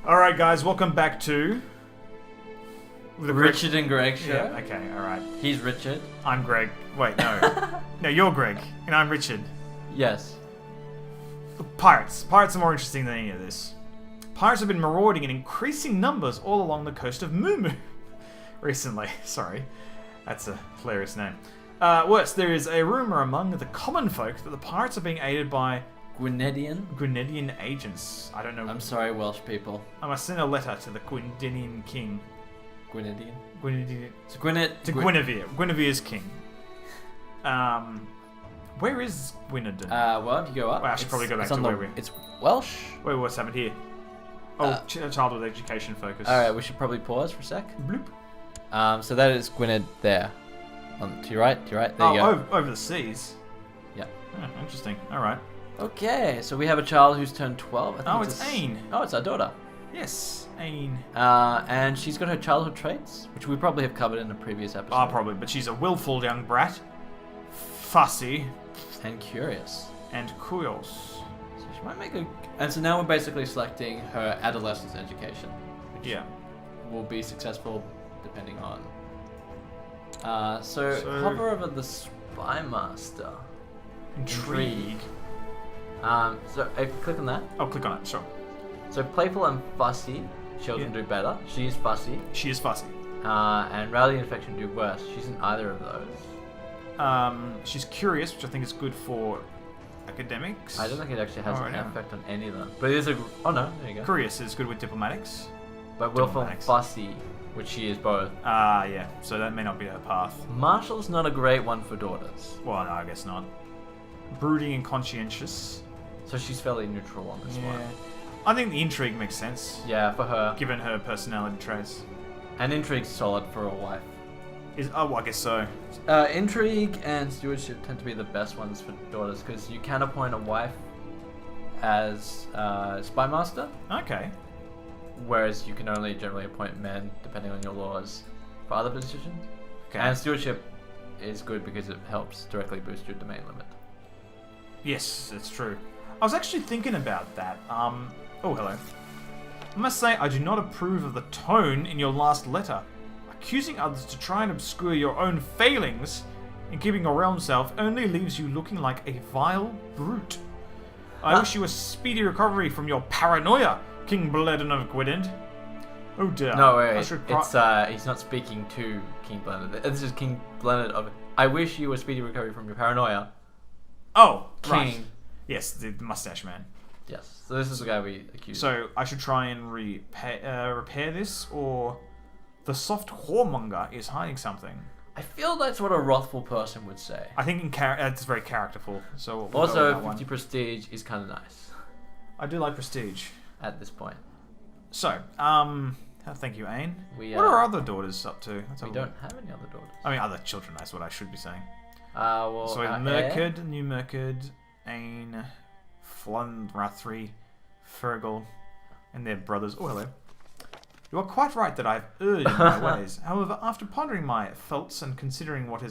Alright guys, welcome back to... The Richard and Greg show. Yeah, okay, alright. He's Richard. I'm Greg. Wait, no. No, you're Greg, and I'm Richard. Yes. Pirates. Pirates are more interesting than any of this. Pirates have been marauding in increasing numbers all along the coast of Mumu. Recently. Sorry. That's a hilarious name. Worse, there is a rumour among the common folk that the pirates are being aided by Gwynedian agents. I don't know. I'm sorry, Welsh people. I must send a letter to the Gwynedian king. Gwynedian? To Guinevere. Guinevere's king. Where is Gwynedd? Well, if you go up... Well, I should probably go back to where we're... It's Welsh? Wait, what's happened here? Oh, childhood education focus. Alright, we should probably pause for a sec. Bloop. So that is Gwynedd there. To your right, there you go. Over the seas? Yeah. Oh, interesting. Alright. Okay, so we have a child who's turned 12. I think it's Aine. Oh, it's our daughter. Yes, Aine. And she's got her childhood traits, which we probably have covered in a previous episode. Probably, but she's a willful young brat. Fussy. And curious. And curious. So she might make a... And so now we're basically selecting her adolescence education. Which will be successful depending on... So hover over the Spy Master. Intrigue. So if you click on that. Oh, click on it, sure. So playful and fussy, children do better. She's fussy. She is fussy. And rally and affection do worse. She's in either of those. She's curious, which I think is good for academics. I don't think it actually has an effect on any of them. But it is a... Oh no, there you go. Curious is good with diplomatics. But willful and fussy, which she is both. Yeah. So that may not be her path. Martial's not a great one for daughters. Well, no, I guess not. Brooding and conscientious. So she's fairly neutral on this one. I think the intrigue makes sense. Yeah, for her. Given her personality traits. And intrigue's solid for a wife. I guess so. Intrigue and stewardship tend to be the best ones for daughters because you can appoint a wife as spy master. Okay. Whereas you can only generally appoint men, depending on your laws, for other positions. Okay. And stewardship is good because it helps directly boost your domain limit. Yes, it's true. I was actually thinking about that. Oh, hello. I must say, I do not approve of the tone in your last letter. Accusing others to try and obscure your own failings in keeping your realm self only leaves you looking like a vile brute. I wish you a speedy recovery from your paranoia, King Bledden of Gwynedd. Oh dear. No, wait. He's not speaking to King Bledden. This is King Bledden of... I wish you a speedy recovery from your paranoia. Oh, King. Right. Yes, the mustache man. Yes. So this is the guy we accused. So I should try and repair this, or the soft whoremonger is hiding something. I feel that's what a wrathful person would say. I think that's very characterful. So we'll also, go with 50 prestige is kind of nice. I do like prestige at this point. So, thank you, Aine. What are our other daughters up to? We don't have any other daughters. I mean, other children. That's what I should be saying. Well, so Merkid, New Merkid, Aine, Flunrathri, Fergal, and their brothers. Oh, hello. You are quite right that I have erred in my ways. However, after pondering my faults and considering what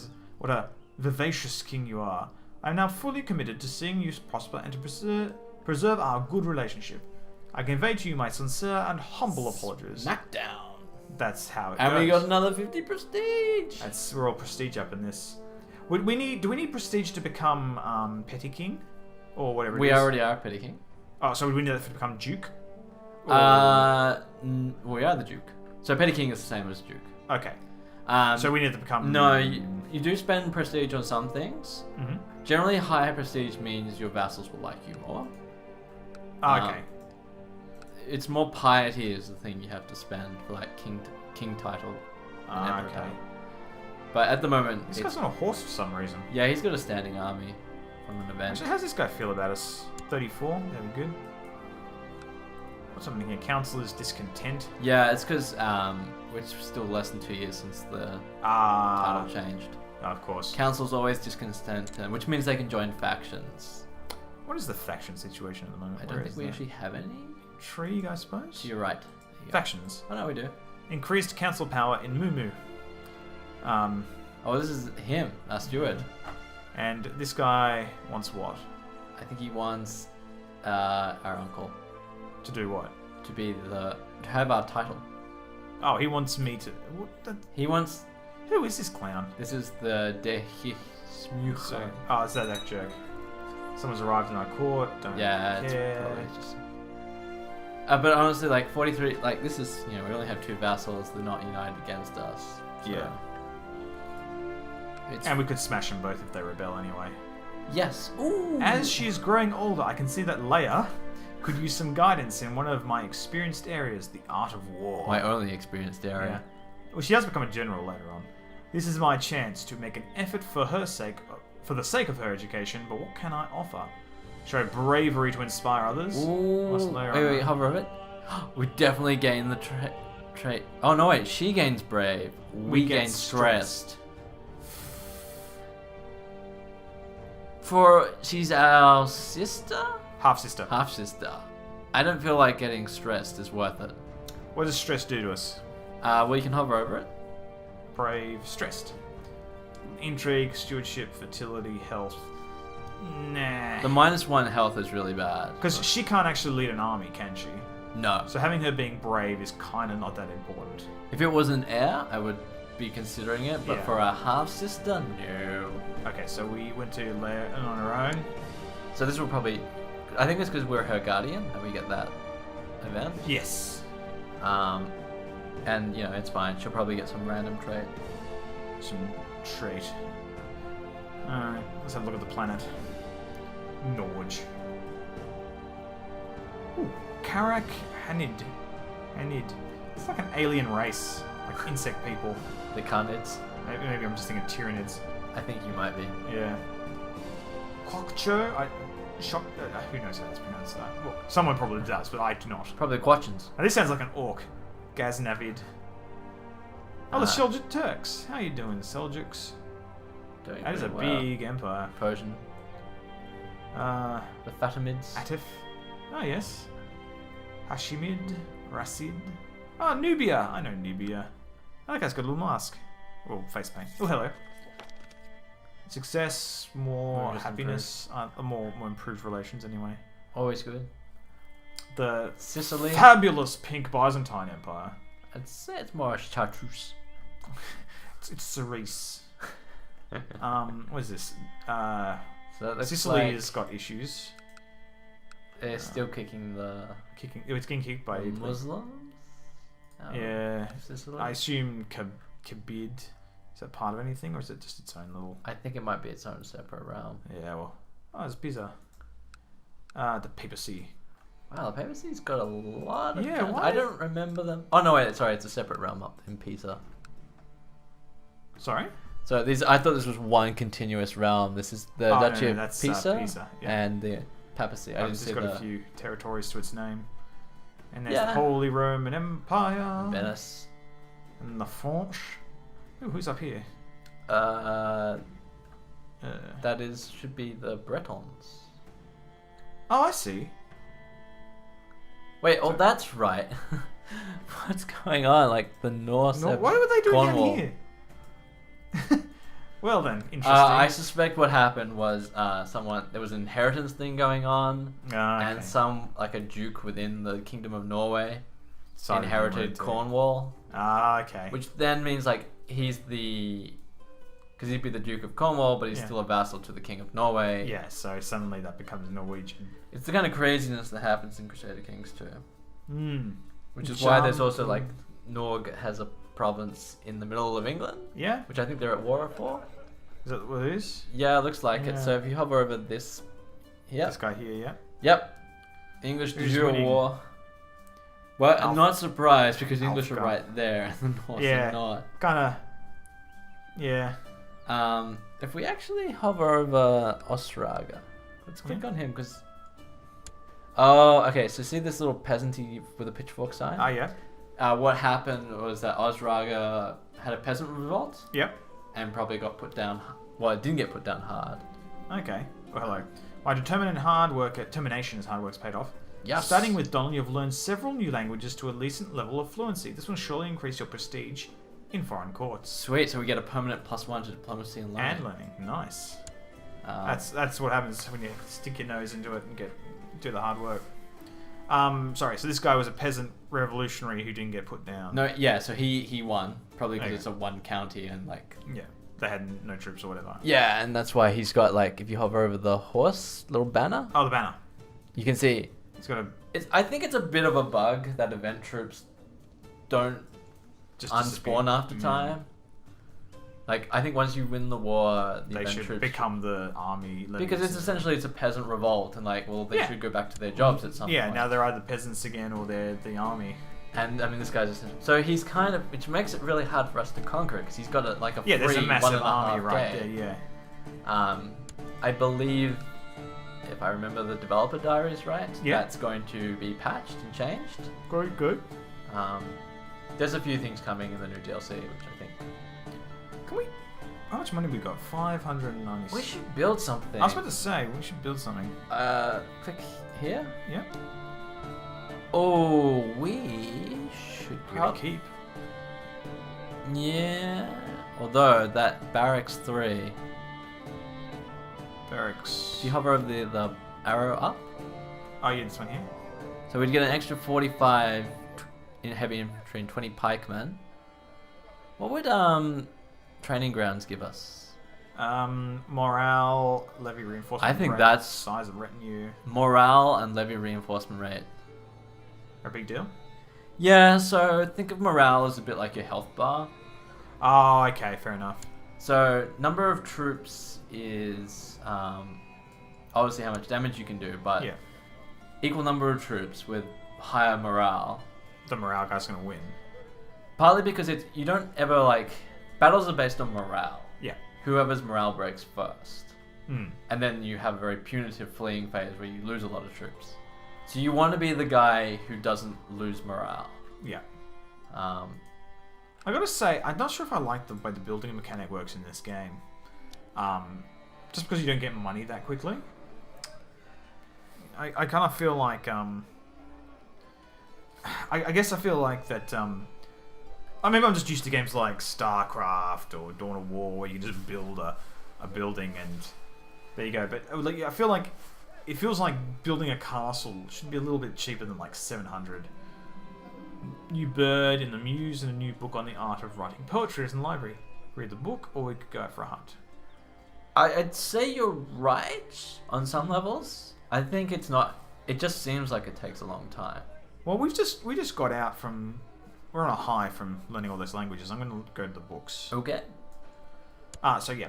a vivacious king you are, I am now fully committed to seeing you prosper and to preserve our good relationship. I convey to you my sincere and humble apologies. Smackdown. That's how it goes. And we got another 50 prestige. We're all prestige up in this. Do we need prestige to become petty king? Or whatever it is? We already are petty king. Oh, so we need that to become duke? We are the duke. So petty king is the same as duke. Okay. So we need to become... No, you do spend prestige on some things. Mm-hmm. Generally, higher prestige means your vassals will like you more. Okay. It's more piety is the thing you have to spend for like king title and emperor title. But at the moment... This guy's on a horse for some reason. Yeah, he's got a standing army from an event. Actually, how's this guy feel about us? 34? There we good. What's happening here? Council is discontent. Yeah, it's because we're still less than 2 years since the title changed. Of course. Council's always discontent, which means they can join factions. What is the faction situation at the moment? I don't think we actually have any. Intrigue, I suppose? You're right. Factions. Oh, no, we do. Increased council power in Mumu. Oh, this is him, our steward. And this guy wants what? I think he wants our uncle. To do what? To be the have our title. Oh, he wants me to. He wants. Who is this clown? This is the So, oh, is that jerk? Someone's arrived in our court. Don't Yeah, care. it's probably just. But honestly, like 43, like this is, we only have 2 vassals. They're not united against us. So Yeah. And we could smash them both if they rebel anyway. Yes. Ooh. As she is growing older, I can see that Leia could use some guidance in one of my experienced areas, the art of war. My only experienced area. Yeah. Well, she does become a general later on. This is my chance to make an effort for the sake of her education, but what can I offer? Show bravery to inspire others. Ooh. Wait, hover over it. We definitely gain the trait. Oh no, wait. She gains brave. We gain stressed. She's our sister? Half sister. Half sister. I don't feel like getting stressed is worth it. What does stress do to us? Well, you can hover over it. Brave, stressed. Intrigue, stewardship, fertility, health. Nah. The -1 health is really bad. Because she can't actually lead an army, can she? No. So having her being brave is kind of not that important. If it was an heir, I would be considering it, but Yeah. for a half sister, no. Okay, so we went to Leia on her own. So this will probably. I think it's because we're her guardian and we get that event. Yes. And it's fine. She'll probably get some random trait. Some trait. Alright, let's have a look at the planet. Norge. Ooh, Karak Hanid. It's like an alien race. Like insect people. The Carnids. Maybe I'm just thinking Tyranids. I think you might be. Yeah. Quokcho? Who knows how that's pronounced that? Well, someone probably does, but I do not. Probably Quachins. Now, this sounds like an orc. Ghaznavid. Oh, the Seljuk Turks. How you doing, Seljuks? That is a big empire. Persian. The Fatimids. Atif. Oh, yes. Hashimid. Rasid. Oh, Nubia. I know Nubia. That guy's got a little mask. Well, face paint. Oh, hello. Success, more happiness, more improved relations anyway. Always good. The Sicily. Fabulous pink Byzantine Empire. I'd say it's more chartreuse. It's cerise. What is this? So Sicily like has got issues. They're still kicking the It's getting kicked by Italy. Muslims. Yeah. Sicily? I assume Kabid. Is that part of anything, or is it just its own little? I think it might be its own separate realm. Yeah. Well. Oh, it's Pisa. The papacy. Wow, the papacy's got a lot of. Yeah. I don't remember them. Oh no, wait. Sorry, it's a separate realm up in Pisa. Sorry. So I thought this was one continuous realm. This is the Duchy of that's, Pisa, Pisa. Yeah. and the papacy. I didn't It's see got the a few territories to its name. And there's the Holy Roman Empire. Venice. And the French. Ooh, who's up here? That should be the Bretons. Oh, I see. Wait, that's right. What's going on? Like the Norse. No, what were they doing Cornwall. down here? Well then, interesting. I suspect what happened was there was an inheritance thing going on, Okay. and a duke within the Kingdom of Norway inherited Cornwall. Okay. Which then means because he'd be the Duke of Cornwall, but he's still a vassal to the King of Norway. Yeah, so suddenly that becomes Norwegian. It's the kind of craziness that happens in Crusader Kings too. Which is Charm. why there's also Norg has a province in the middle of England. Yeah. Which I think they're at war for. Is that what it is? Yeah, it looks like it. So if you hover over this here. This guy here, yeah. Yep. English de jure winning? war. Well, I'm not surprised because English are Alfgar. right there and the North are not. Kinda. Yeah. If we actually hover over Ostraga, let's click on him because. Oh, okay. So see this little peasanty with a pitchfork sign? Oh, yeah. What happened was that Ostraga had a peasant revolt. Yep. And probably got put down. Well, it didn't get put down hard. Okay. Well, hello. My determination as hard work's paid off. Yes. Starting with Donald, you've learned several new languages to a decent level of fluency. This will surely increase your prestige in foreign courts. Sweet. So we get a permanent +1 to diplomacy and learning. And learning. Nice. That's what happens when you stick your nose into it and do the hard work. Sorry. So this guy was a peasant revolutionary who didn't get put down. No, yeah. So he won probably because Okay. it's a one county and like. Yeah. They had no troops or whatever. Yeah, and that's why he's got like if you hover over the horse little banner, Oh, the banner. you can see. It's got a I think it's a bit of a bug that event troops don't just unspawn after time. Like I think once you win the war, the They event should troops become the army. because it's essentially a peasant revolt, and like well they Yeah. should go back to their jobs at some Yeah. point. Now they're either peasants again or they're the army. And I mean this guy's so he's kind of which makes it really hard for us to conquer because he's got a like a Yeah. There's free a massive 1.5 army right day. there. Yeah. I believe, if I remember the developer diaries right, Yeah. that's going to be patched and changed. Good. Good. There's a few things coming in the new DLC, which I think Can we? How much money we got? 590. we should build something. I was about to say we should build something. Click here. Yeah. Oh, we should We're gonna keep. Yeah. Although that barracks 3, Barracks. if you hover over the arrow up, Oh yeah, this one here. so we'd get an extra 45 in heavy infantry and 20 pikemen. What would training grounds give us? Morale, levy reinforcement. I think rate, that's- size of retinue. Morale and levy reinforcement rate. A big deal. Yeah, so think of morale as a bit like your health bar. Oh, okay, fair enough. So number of troops is obviously how much damage you can do, but Yeah, equal number of troops with higher morale. the morale guy's gonna win. Partly because you don't ever like battles are based on morale. Yeah. Whoever's morale breaks first, Hmm. and then you have a very punitive fleeing phase where you lose a lot of troops. So you want to be the guy who doesn't lose morale. Yeah. Um, I gotta say, I'm not sure if I like the way the building mechanic works in this game. Just because you don't get money that quickly. I kind of feel like I guess I feel like that maybe I'm just used to games like StarCraft or Dawn of War where you just build a building and there you go. But like, I feel like it feels like building a castle should be a little bit cheaper than like 700. New bird in the muse and a new book on the art of writing poetry is in the library. Read the book or we could go for a hunt. I'd say you're right on some levels. I think it's not. It just seems like it takes a long time. Well, we just got out from. We're on a high from learning all those languages. I'm going to go to the books. Okay. So yeah.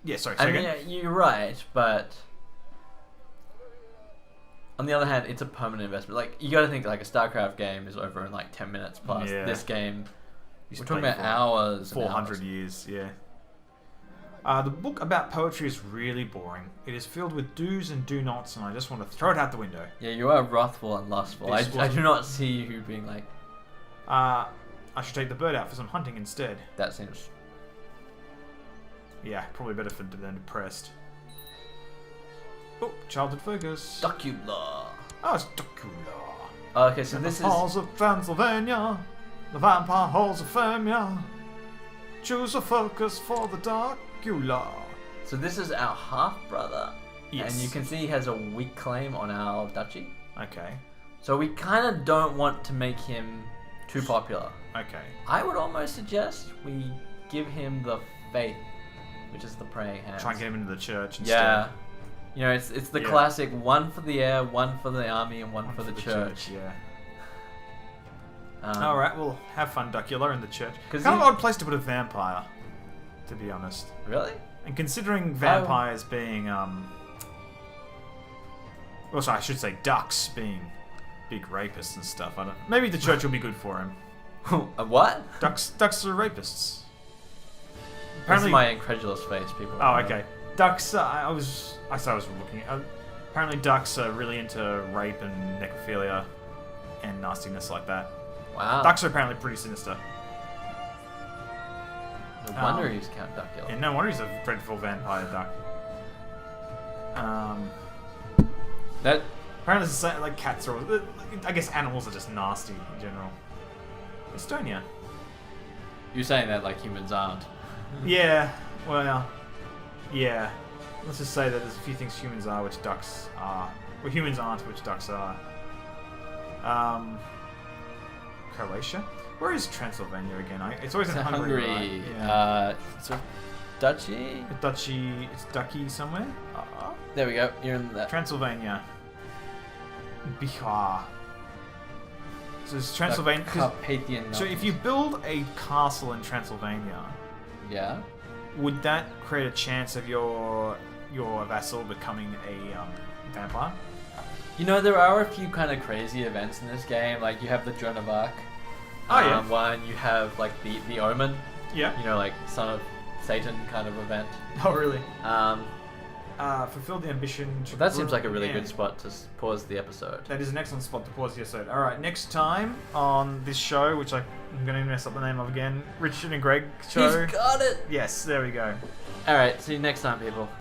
Yeah, sorry. I So mean, again, yeah, you're right, but on the other hand, it's a permanent investment. Like you got to think, like a StarCraft game is over in like 10 minutes plus. Yeah. This game, you we're play talking about for hours. and 400 hours. years, yeah. The book about poetry is really boring. It is filled with do's and do nots, and I just want to throw it out the window. Yeah, you are wrathful and lustful. I This do wasn't- not see you being like I should take the bird out for some hunting instead. that. Seems Yeah, probably better for than depressed. Oh, childhood focus. Duckula. Oh, it's Dracula. Okay, so In this the is halls of Transylvania, the vampire halls of Firmia. Choose a focus for the Dracula. our half brother. Yes. And you can see he has a weak claim on our duchy. Okay. So we kind of don't want to make him too popular. Okay. I would almost suggest we give him the faith, which is the praying hands. Try and get him into the church instead. Yeah. You know, it's the Yeah. classic one for the air, one for the army, and one for the church. Yeah. Um, All right, well, have fun, Dracula, in the church. 'Cause Kind of he- odd place to put a vampire, to be honest. Really? And considering vampires being, well, sorry, I should say ducks being big rapists and stuff. I don't. Maybe the church will be good for him. A what? Ducks are rapists. That's my incredulous face, people. Oh, okay. Ducks. I was looking at. Apparently, ducks are really into rape and necrophilia and nastiness like that. Wow. Ducks are apparently pretty sinister. No wonder he's Count Duckula. Yeah, no wonder he's a dreadful vampire duck. That Apparently, it's the same, like cats are. I guess animals are just nasty in general. Estonia. you're saying that like humans aren't. Yeah. Well. Yeah. Let's just say that there's a few things humans are which ducks are. Well, humans aren't which ducks are. Croatia? Where is Transylvania again? It's always in It's Hungary, right? Yeah. Sort of Duchy. It's Ducky somewhere. There we go. You're in that. Transylvania. Bihar. So it's Transylvania. Carpathian. So if you build a castle in Transylvania, Yeah. would that create a chance of your vassal becoming a vampire? You know, there are a few kind of crazy events in this game. Like, you have the Joan of Arc. Oh, yeah. One, you have, like, the Omen. Yeah. You know, like, son of Satan kind of event. Oh, really? Um, Fulfill the ambition. To that seems like a grow- really yeah. good spot to pause the episode. That is an excellent spot to pause the episode. Alright, next time on this show, which I'm going to mess up the name of again, Richard and Greg show. He's got it! Yes, there we go. Alright, see you next time, people.